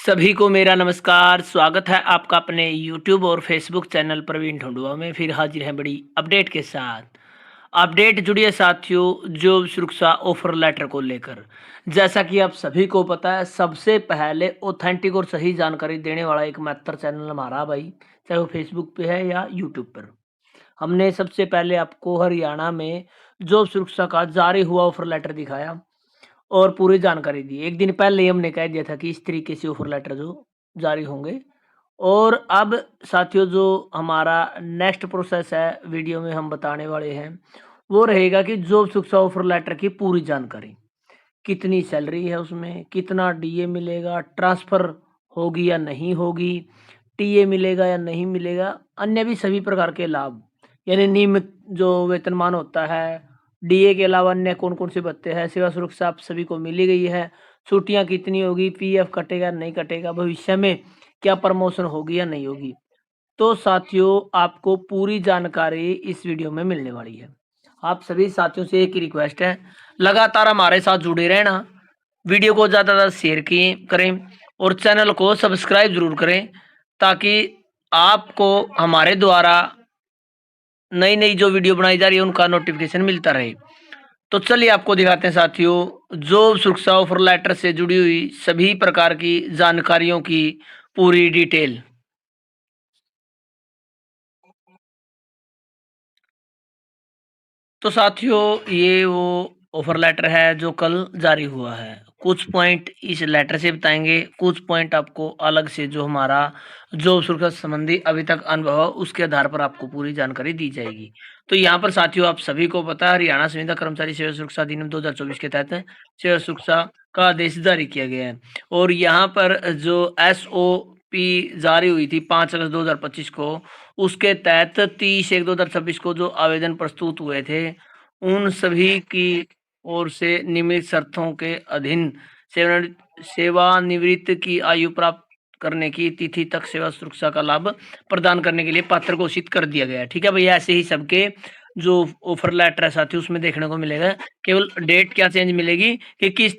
सभी को मेरा नमस्कार। स्वागत है आपका अपने यूट्यूब और फेसबुक चैनल प्रवीण ढूंढुआ में। फिर हाजिर हैं बड़ी अपडेट के साथ। अपडेट जुड़ी है साथियों जॉब सुरक्षा ऑफर लेटर को लेकर। जैसा कि आप सभी को पता है, सबसे पहले ऑथेंटिक और सही जानकारी देने वाला एक मात्र चैनल हमारा भाई, चाहे वो फेसबुक पे है या यूट्यूब पर। हमने सबसे पहले आपको हरियाणा में जॉब सुरक्षा का जारी हुआ ऑफर लेटर दिखाया और पूरी जानकारी दी। एक दिन पहले ही हमने कह दिया था कि इस तरीके से ऑफर लेटर जो जारी होंगे। और अब साथियों, जो हमारा नेक्स्ट प्रोसेस है वीडियो में हम बताने वाले हैं, वो रहेगा कि जॉब सुरक्षा ऑफर लेटर की पूरी जानकारी। कितनी सैलरी है उसमें, कितना डीए मिलेगा, ट्रांसफ़र होगी या नहीं होगी, टीए मिलेगा या नहीं मिलेगा, अन्य भी सभी प्रकार के लाभ, यानी नियमित जो वेतनमान होता है, डीए के अलावा अन्य कौन-कौन से भत्ते हैं, सेवा सुरक्षा आप सभी को मिल ही गई है, छुट्टियाँ कितनी होगी, पीएफ कटेगा नहीं कटेगा, भविष्य में क्या प्रमोशन होगी या नहीं होगी। तो साथियों, आपको पूरी जानकारी इस वीडियो में मिलने वाली है। आप सभी साथियों से एक ही रिक्वेस्ट है, लगातार हमारे साथ जुड़े रहना, वीडियो को ज़्यादा से ज़्यादा शेयर किए करें और चैनल को सब्सक्राइब ज़रूर करें, ताकि आपको हमारे द्वारा नई-नई जो वीडियो बनाई जा रही है उनका नोटिफ़िकेशन मिलता रहे। तो चलिए आपको दिखाते हैं साथियों, जॉब सुरक्षा ऑफर लेटर से जुड़ी हुई सभी प्रकार की जानकारियों की पूरी डिटेल। तो साथियों, ये वो ऑफर लेटर है जो कल जारी हुआ है। कुछ पॉइंट इस लेटर से बताएँगे, कुछ पॉइंट आपको अलग से जो हमारा जॉब सुरक्षा संबंधी अभी तक अनुभव है, उसके आधार पर आपको पूरी जानकारी दी जाएगी। तो यहाँ पर साथियों, आप सभी को पता है, हरियाणा संविदा कर्मचारी सेवा सुरक्षा अधिनियम 2024 के तहत सेवा सुरक्षा का आदेश जारी किया गया है। और यहाँ पर जो एसओपी जारी हुई थी 5 अगस्त 2025 को, उसके तहत 30/1/2026 को जो आवेदन प्रस्तुत हुए थे, उन सभी की ओर से निम्नलिखित शर्तों के अधीन सेवानिवृत्त की आयु प्राप्त करने की तिथि तक सेवा सुरक्षा का लाभ प्रदान करने के लिए पात्र घोषित कर दिया गया है। ठीक है भैया, ऐसे ही सबके जो ऑफर लेटर है साथियों, उसमें देखने को मिलेगा। केवल डेट क्या चेंज मिलेगी कि किस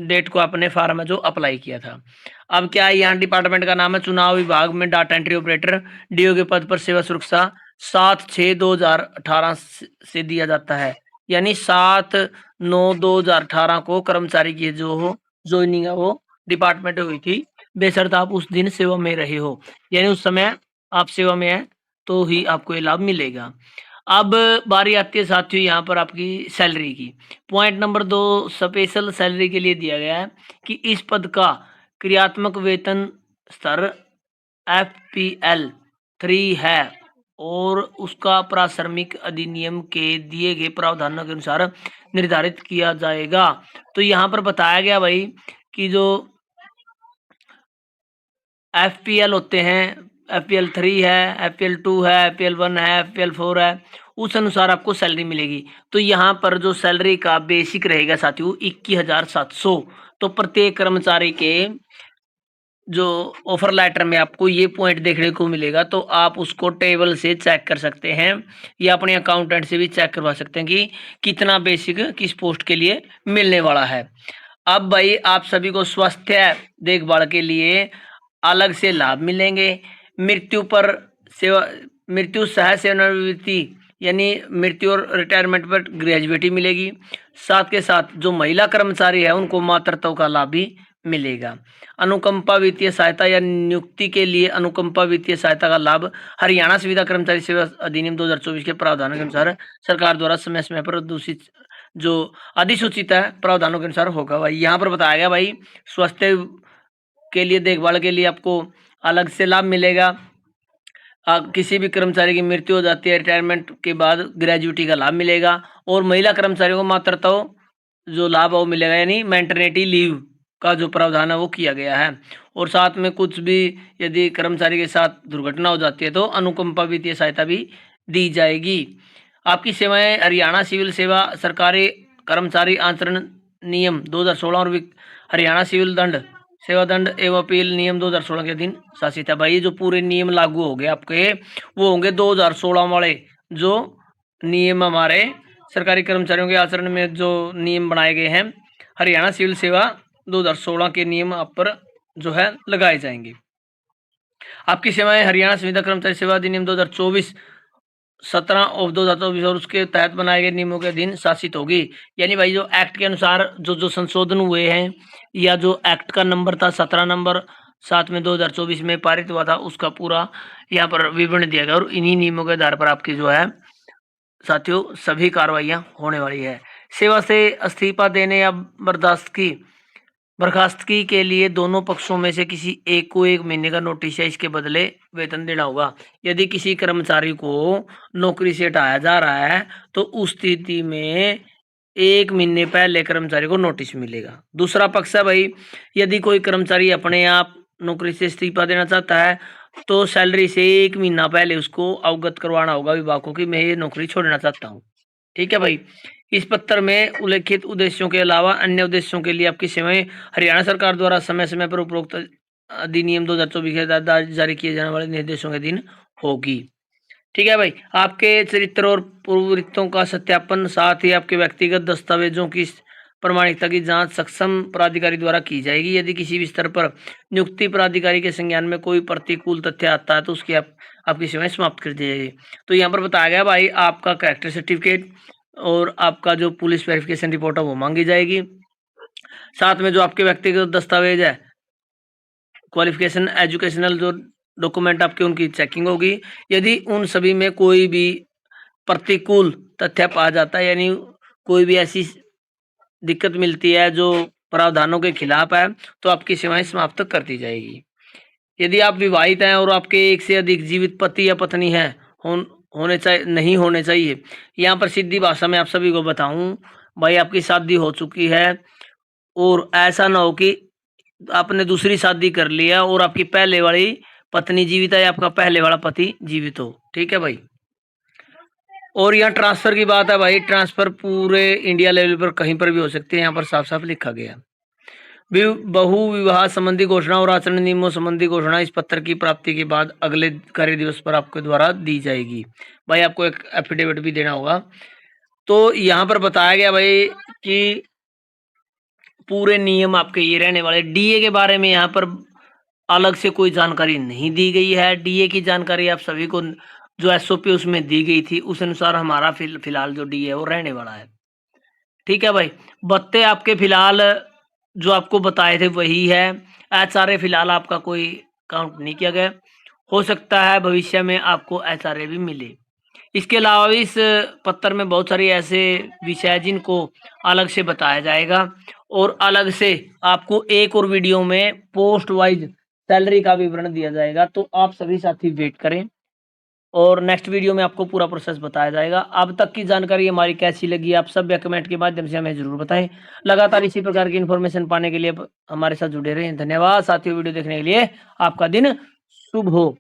डेट को आपने फार्म में जो अप्लाई किया था। अब क्या है, यहाँ डिपार्टमेंट का नाम है चुनाव विभाग में डाटा एंट्री ऑपरेटर, डीओ के पद पर सेवा सुरक्षा 7/6/2018 से दिया जाता है। यानी 7/9/2018 को कर्मचारी की जो ज्वाइनिंग है वो डिपार्टमेंट में हुई थी, बेशर्त आप उस दिन सेवा में रहे हो। यानी उस समय आप सेवा में हैं तो ही आपको ये लाभ मिलेगा। अब बारी आती है साथियों यहाँ पर आपकी सैलरी की। पॉइंट नंबर 2 स्पेशल सैलरी के लिए दिया गया है कि इस पद का क्रियात्मक वेतन स्तर एफपीएल 3 है और उसका प्राश्रमिक अधिनियम के दिए गए प्रावधानों के अनुसार निर्धारित किया जाएगा। तो यहाँ पर बताया गया भाई कि जो एफपीएल होते हैं, एफपीएल 3 है, एफपीएल 2 है, एफपीएल 1 है, एफपीएल 4 है, उस अनुसार आपको सैलरी मिलेगी। तो यहाँ पर जो सैलरी का बेसिक रहेगा साथियों 21,700। तो प्रत्येक कर्मचारी के जो ऑफर लेटर में आपको ये पॉइंट देखने को मिलेगा, तो आप उसको टेबल से चेक कर सकते हैं या अपने अकाउंटेंट से भी चेक करवा सकते हैं कि कितना बेसिक किस पोस्ट के लिए मिलने वाला है। अब भाई आप सभी को स्वास्थ्य देखभाल के लिए अलग से लाभ मिलेंगे। मृत्यु पर सेवा मृत्यु सह सेवानिवृत्ति यानी मृत्यु और रिटायरमेंट पर ग्रेजुएटी मिलेगी। साथ के साथ जो महिला कर्मचारी है उनको मातृत्व का लाभ भी मिलेगा। अनुकंपा वित्तीय सहायता या नियुक्ति के लिए अनुकंपा वित्तीय सहायता का लाभ हरियाणा संविदा कर्मचारी सेवा अधिनियम 2024 के प्रावधानों के अनुसार सरकार द्वारा समय समय पर दूषित जो अधिसूचित है प्रावधानों के अनुसार होगा। भाई यहाँ पर बताया गया भाई, स्वास्थ्य के लिए देखभाल के लिए आपको अलग से लाभ मिलेगा। किसी भी कर्मचारी की मृत्यु हो जाती है, रिटायरमेंट के बाद ग्रेजुएटी का लाभ मिलेगा। और महिला कर्मचारियों को मातृत्व जो लाभ है वो मिलेगा, यानी मैटरनिटी लीव का जो प्रावधान है वो किया गया है। और साथ में कुछ भी यदि कर्मचारी के साथ दुर्घटना हो जाती है तो अनुकंपा वित्तीय सहायता भी दी जाएगी। आपकी सेवाएं हरियाणा सिविल सेवा सरकारी कर्मचारी आचरण नियम 2016 और हरियाणा सिविल दंड सेवा दंड एवं अपील नियम 2016 के अधीन शासित है। भाई ये जो पूरे नियम लागू हो गए आपके, वो होंगे 2016 वाले जो नियम हमारे सरकारी कर्मचारियों के आचरण में जो नियम बनाए गए हैं, हरियाणा सिविल सेवा 2016 के नियम आप पर जो है लगाए जाएंगे। आपकी सेवाएं हरियाणा संविदा कर्मचारी सेवा अधिनियम 2024 17 ऑफ 2024 और उसके तहत बनाए गए नियमों के अधीन शासित होगी। यानी भाई जो एक्ट के अनुसार जो जो संशोधन हुए हैं या जो एक्ट का नंबर था 17 नंबर 7 में 2024 में पारित हुआ था, उसका पूरा यहाँ पर विवरण दिया गया और इन्हीं नियमों के आधार पर आपकी जो है साथियों सभी कार्रवाइयाँ होने वाली है। सेवा से इस्तीफा देने या बर्खास्तगी के लिए दोनों पक्षों में से किसी एक को 1 महीने का नोटिस या इसके बदले वेतन देना होगा। यदि किसी कर्मचारी को नौकरी से हटाया जा रहा है तो उस स्थिति में 1 महीने पहले कर्मचारी को नोटिस मिलेगा। दूसरा पक्ष है भाई, यदि कोई कर्मचारी अपने आप नौकरी से इस्तीफा देना चाहता है तो सैलरी से 1 महीना पहले उसको अवगत करवाना होगा विभाग को कि मैं ये नौकरी छोड़ना चाहता हूँ। ठीक है भाई। इस पत्र में उल्लेखित उद्देश्यों के अलावा अन्य उद्देश्यों के लिए आपकी सेवाएं हरियाणा सरकार द्वारा समय समय पर उपरोक्त अधिनियम 2024 के तहत जारी किए जाने वाले निर्देशों के अधीन होगी। ठीक है भाई। आपके चरित्र और पूर्ववृत्तों का सत्यापन साथ ही आपके व्यक्तिगत दस्तावेजों की प्रमाणिकता की जांच सक्षम प्राधिकारी द्वारा की जाएगी। यदि किसी भी स्तर पर नियुक्ति प्राधिकारी के संज्ञान में कोई प्रतिकूल तथ्य आता है तो उसकी आपकी सेवाएं समाप्त कर दी जाएगी। तो यहाँ पर बताया गया भाई आपका कैरेक्टर सर्टिफिकेट और आपका जो पुलिस वेरिफिकेशन रिपोर्ट है वो मांगी जाएगी। साथ में जो आपके व्यक्तिगत दस्तावेज है, क्वालिफिकेशन, एजुकेशनल जो डॉक्यूमेंट आपके उनकी चेकिंग होगी। यदि उन सभी में कोई भी प्रतिकूल तथ्य पाया जाता है यानी कोई भी ऐसी दिक्कत मिलती है जो प्रावधानों के खिलाफ है तो आपकी सेवाएं समाप्त कर दी जाएगी। यदि आप विवाहित हैं और आपके एक से अधिक जीवित पति या पत्नी है होने चाहिए नहीं होने चाहिए। यहाँ पर सीधी भाषा में आप सभी को बताऊं भाई आपकी शादी हो चुकी है और ऐसा ना हो कि आपने दूसरी शादी कर लिया और आपकी पहले वाली पत्नी जीवित है या आपका पहले वाला पति जीवित हो। ठीक है भाई। और यहाँ ट्रांसफर की बात है भाई, ट्रांसफर पूरे इंडिया लेवल पर कहीं पर भी हो सकती है, यहाँ पर साफ साफ लिखा गया। बहु विवाह संबंधी घोषणा और आचरण नियमों संबंधी घोषणा इस पत्र की प्राप्ति के बाद अगले कार्य दिवस पर आपके द्वारा दी जाएगी। भाई आपको एक एफिडेविट भी देना होगा। तो यहाँ पर बताया गया भाई कि पूरे नियम आपके ये रहने वाले। डीए के बारे में यहाँ पर अलग से कोई जानकारी नहीं दी गई है। डीए की जानकारी आप सभी को जो एसओपी उसमें दी गई थी उस अनुसार हमारा फिलहाल जो डीए है वो रहने वाला है। ठीक है भाई। भत्ते आपके फिलहाल जो आपको बताए थे वही है। एचआरए फिलहाल आपका कोई काउंट नहीं किया गया। हो सकता है भविष्य में आपको एचआरए भी मिले। इसके अलावा इस पत्र में बहुत सारी ऐसे विषय जिनको अलग से बताया जाएगा और अलग से आपको एक और वीडियो में पोस्ट वाइज सैलरी का विवरण दिया जाएगा। तो आप सभी साथी वेट करें और नेक्स्ट वीडियो में आपको पूरा प्रोसेस बताया जाएगा। अब तक की जानकारी हमारी कैसी लगी आप सब कमेंट के माध्यम से हमें जरूर बताएं। लगातार इसी प्रकार की इन्फॉर्मेशन पाने के लिए हमारे साथ जुड़े रहें। धन्यवाद साथियों, वीडियो देखने के लिए। आपका दिन शुभ हो।